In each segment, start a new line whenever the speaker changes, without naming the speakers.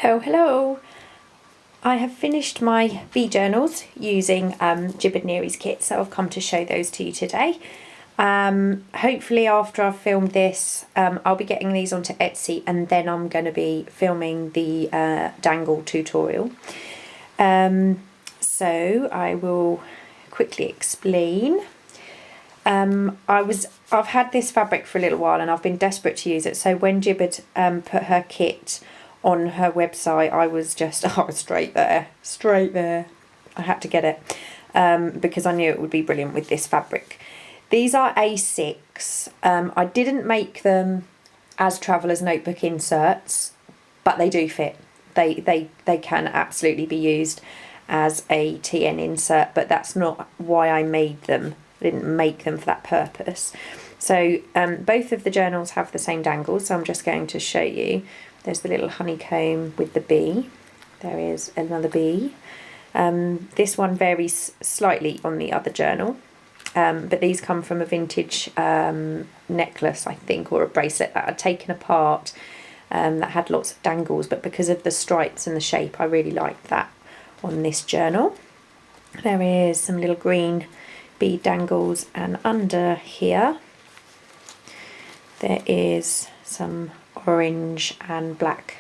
Hello, hello. I have finished my bee journals using Jibid kit, so I've come to show those to you today. Hopefully after I've filmed this, I'll be getting these onto Etsy, and then I'm going to be filming the dangle tutorial. So I will quickly explain. I've had this fabric for a little while and I've been desperate to use it. So when Jibid put her kit on her website, I was straight there. I had to get it because I knew it would be brilliant with this fabric. These are A6. I didn't make them as traveller's notebook inserts, but they do fit. They can absolutely be used as a TN insert, but that's not why I made them. I didn't make them for that purpose. So both of the journals have the same dangles, so I'm just going to show you. There's the little honeycomb with the bee. There is another bee. This one varies slightly on the other journal, but these come from a vintage necklace, I think, or a bracelet that I'd taken apart that had lots of dangles, but because of the stripes and the shape, I really liked that on this journal. There is some little green bead dangles, and under here there is some orange and black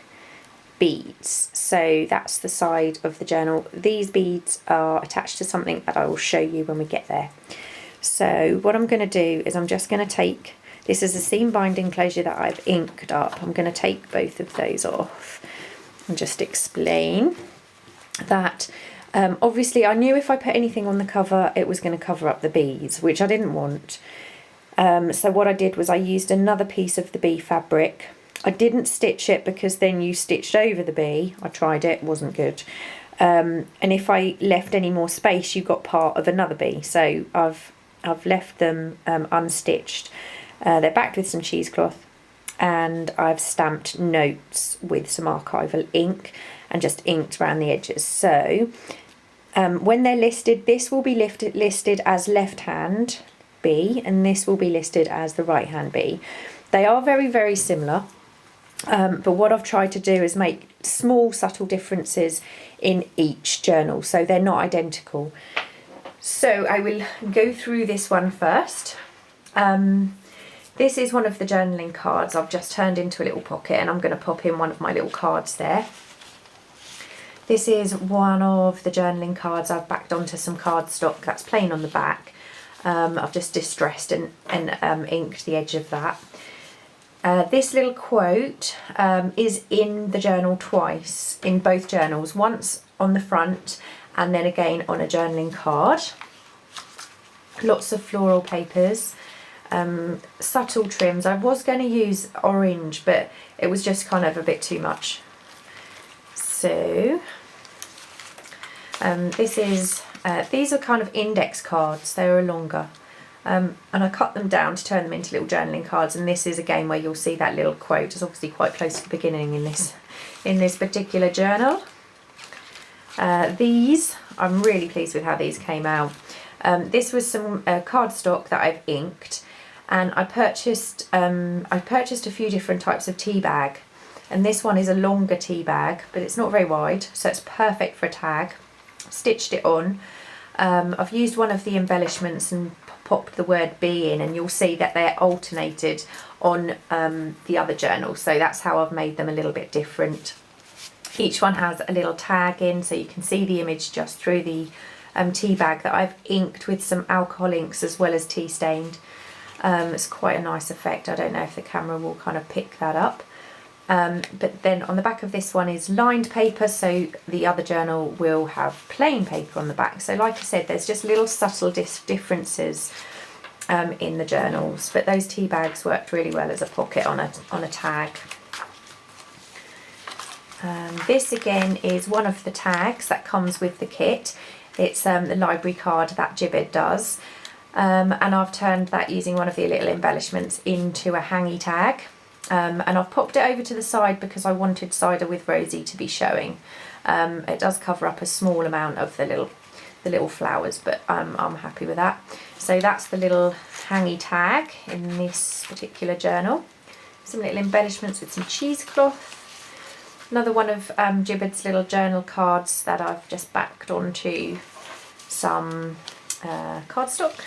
beads. So that's the side of the journal. These beads are attached to something that I will show you when we get there. So what I'm going to do is I'm just going to take, this is a seam binding closure that I've inked up. I'm going to take both of those off and just explain that obviously I knew if I put anything on the cover it was going to cover up the beads, which I didn't want. So what I did was I used another piece of the bee fabric. I didn't stitch it because then you stitched over the bee. I tried it, wasn't good. And if I left any more space, you got part of another bee. So I've left them unstitched. They're backed with some cheesecloth, and I've stamped notes with some archival ink and just inked around the edges. So when they're listed, this will be listed as left hand bee, and this will be listed as the right hand bee. They are very, very similar. But what I've tried to do is make small subtle differences in each journal, so they're not identical. So I will go through this one first. This is one of the journaling cards I've just turned into a little pocket, and I'm going to pop in one of my little cards there. This is one of the journaling cards I've backed onto some cardstock that's plain on the back. I've just distressed and inked the edge of that. This little quote is in the journal twice, in both journals, once on the front and then again on a journaling card. Lots of floral papers, subtle trims. I was going to use orange, but it was just kind of a bit too much. So these are kind of index cards. They were longer. And I cut them down to turn them into little journaling cards, and this is again where you'll see that little quote. It's obviously quite close to the beginning in this particular journal. These, I'm really pleased with how these came out. This was some cardstock that I've inked, and I purchased a few different types of tea bag, and this one is a longer tea bag, but it's not very wide, so it's perfect for a tag. Stitched it on. I've used one of the embellishments and popped the word bee in, and you'll see that they're alternated on the other journal, so that's how I've made them a little bit different. Each one has a little tag in, so you can see the image just through the tea bag that I've inked with some alcohol inks as well as tea stained. It's quite a nice effect. I don't know if the camera will kind of pick that up. But then on the back of this one is lined paper, so the other journal will have plain paper on the back. So like I said, there's just little subtle differences in the journals, but those tea bags worked really well as a pocket on a tag. This again is one of the tags that comes with the kit. It's the library card that Jibid does, and I've turned that using one of the little embellishments into a hangy tag. And I've popped it over to the side because I wanted Cider with Rosie to be showing. It does cover up a small amount of the little flowers, but I'm happy with that. So that's the little hangy tag in this particular journal. Some little embellishments with some cheesecloth. Another one of Jibid's little journal cards that I've just backed onto some cardstock.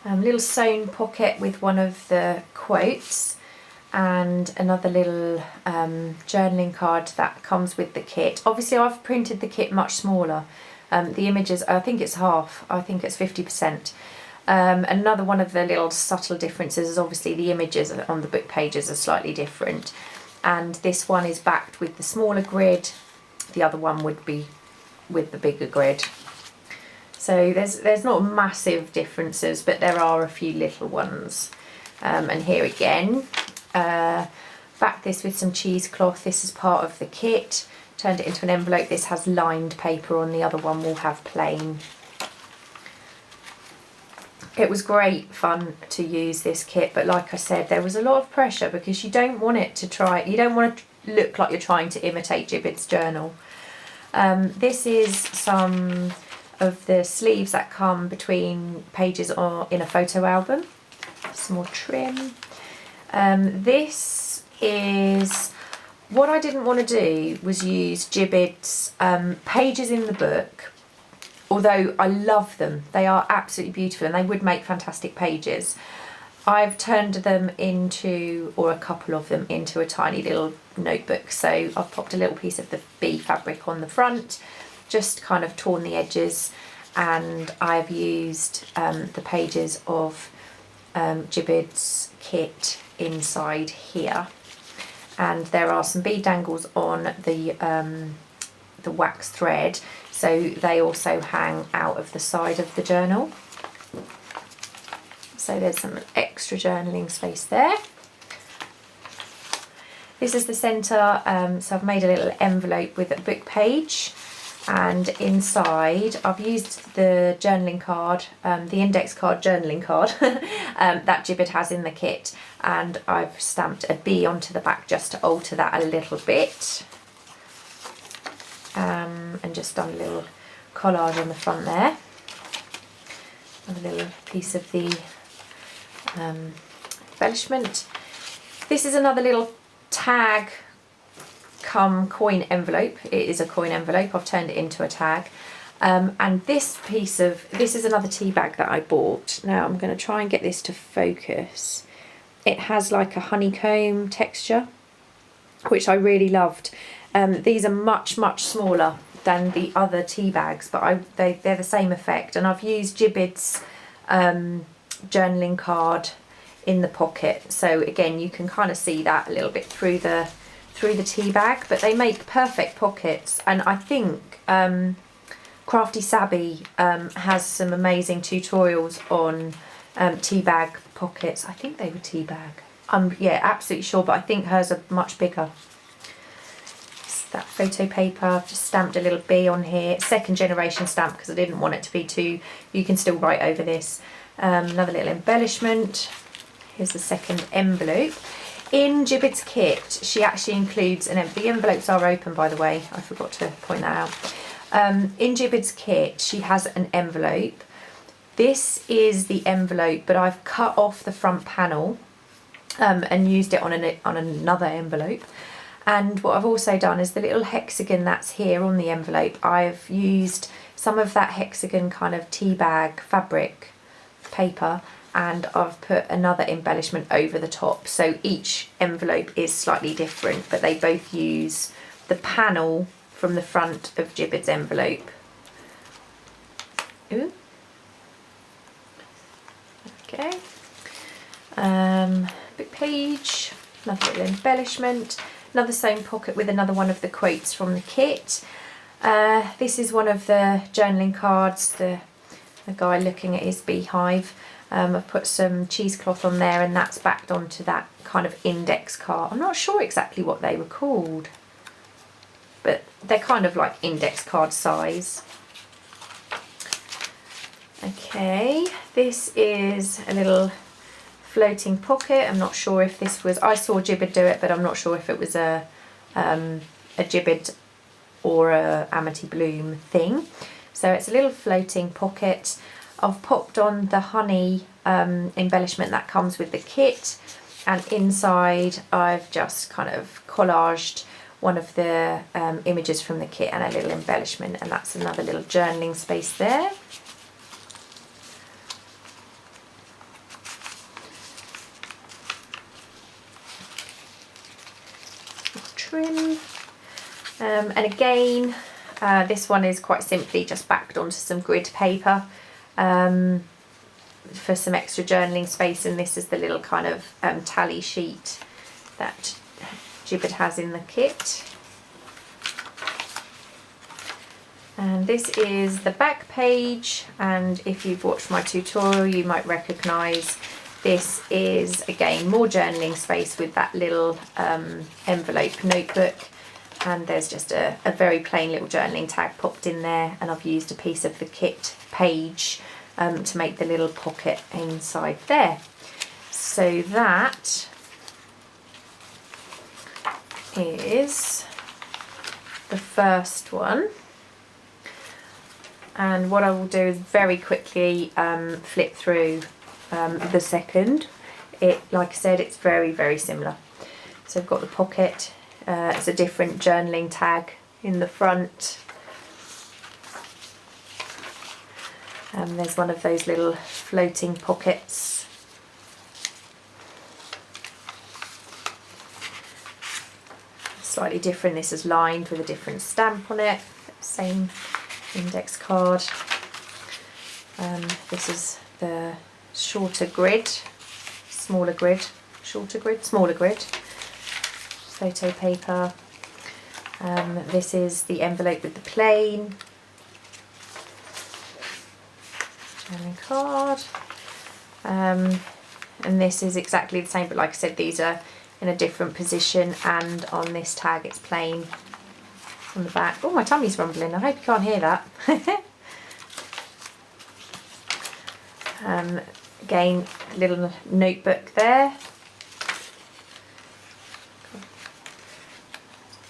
Little sewn pocket with one of the quotes, and another little journaling card that comes with the kit. Obviously I've printed the kit much smaller. The images, I think it's half, I think it's 50%. Another one of the little subtle differences is obviously the images on the book pages are slightly different, and this one is backed with the smaller grid, the other one would be with the bigger grid. So there's not massive differences, but there are a few little ones. And here again, back this with some cheesecloth. This is part of the kit. Turned it into an envelope. This has lined paper on, the other one will have plain. It was great fun to use this kit, but like I said, there was a lot of pressure because you don't want it to try, you don't want to look like you're trying to imitate Jibid's journal. This is some of the sleeves that come between pages or in a photo album. Some more trim. This is, what I didn't want to do was use Jibid's pages in the book. Although I love them, they are absolutely beautiful and they would make fantastic pages. I've turned them into, or a couple of them, into a tiny little notebook. So I've popped a little piece of the bee fabric on the front, just kind of torn the edges, and I've used the pages of Jibid's kit inside here. And there are some bead dangles on the wax thread, so they also hang out of the side of the journal. So there's some extra journaling space there. This is the centre, so I've made a little envelope with a book page, and inside I've used the journaling card, the index card journaling card that Jibid has in the kit, and I've stamped a bee onto the back just to alter that a little bit. And just done a little collage on the front there. And a little piece of the embellishment. This is another little tag come coin envelope. It is a coin envelope. I've turned it into a tag. And this is another tea bag that I bought. Now I'm going to try and get this to focus. It has like a honeycomb texture, which I really loved. These are much smaller than the other tea bags, but they're the same effect. And I've used Jibid's journaling card in the pocket, so again you can kind of see that a little bit through the tea bag, but they make perfect pockets. And I think Crafty Sabby has some amazing tutorials on tea bag pockets. I think they were tea bag. Yeah, absolutely sure, but I think hers are much bigger. That photo paper, I've just stamped a little bee on here, second generation stamp because I didn't want it to be too, you can still write over this. Another little embellishment. Here's the second envelope. In Jibid's kit she actually includes the envelopes are open, by the way, I forgot to point that out. In Jibid's kit she has an envelope. This is the envelope, but I've cut off the front panel and used it on another envelope. And what I've also done is the little hexagon that's here on the envelope, I've used some of that hexagon kind of tea bag fabric paper, and I've put another embellishment over the top. So each envelope is slightly different, but they both use the panel from the front of Jibid's envelope. Ooh. Okay. Book page, another little embellishment. Another sewn pocket with another one of the quotes from the kit. This is one of the journaling cards, the guy looking at his beehive. I've put some cheesecloth on there, and that's backed onto that kind of index card. I'm not sure exactly what they were called, but they're kind of like index card size. Okay, this is a little floating pocket. I'm not sure if this was, I saw Jibid do it, but I'm not sure if it was a Jibid or a Amity Bloom thing. So it's a little floating pocket. I've popped on the honey embellishment that comes with the kit, and inside I've just kind of collaged one of the images from the kit and a little embellishment, and that's another little journaling space there. Trim, and again this one is quite simply just backed onto some grid paper for some extra journaling space, and this is the little kind of tally sheet that Jibid has in the kit. And this is the back page, and if you've watched my tutorial you might recognise this is again more journaling space with that little envelope notebook, and there's just a very plain little journaling tag popped in there, and I've used a piece of the kit page to make the little pocket inside there. So that is the first one, and what I will do is very quickly flip through the second. Like I said, it's very similar. So I've got the pocket, it's a different journaling tag in the front. There's one of those little floating pockets. Slightly different, this is lined with a different stamp on it, same index card. This is the shorter grid, smaller grid, shorter grid, smaller grid, photo paper. This is the envelope with the plain journaling card, and this is exactly the same, but like I said, these are in a different position, and on this tag it's plain on the back. Oh, my tummy's rumbling, I hope you can't hear that. Again, a little notebook there,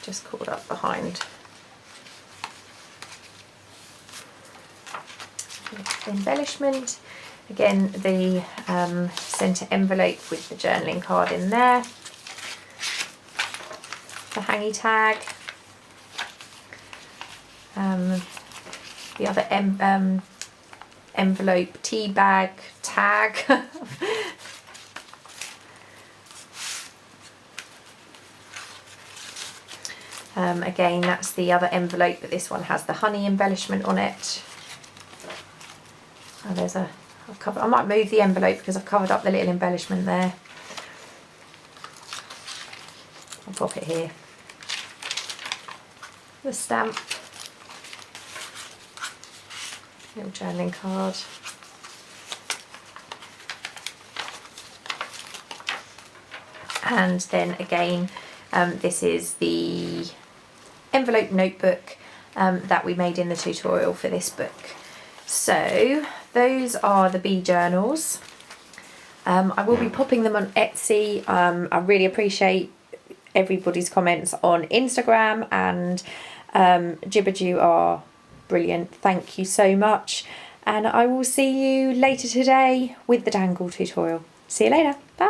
just caught up behind the embellishment. Again, the centre envelope with the journaling card in there, the hangy tag, the other envelope tea bag tag. Again, that's the other envelope, but this one has the honey embellishment on it. Oh, there's a cover. I might move the envelope because I've covered up the little embellishment there. I'll pop it here. The stamp, little journaling card. And then again, this is the envelope notebook that we made in the tutorial for this book. So those are the bee journals. I will be popping them on Etsy. I really appreciate everybody's comments on Instagram, and Jibid, you are brilliant. Thank you so much, and I will see you later today with the dangle tutorial. See you later. Bye.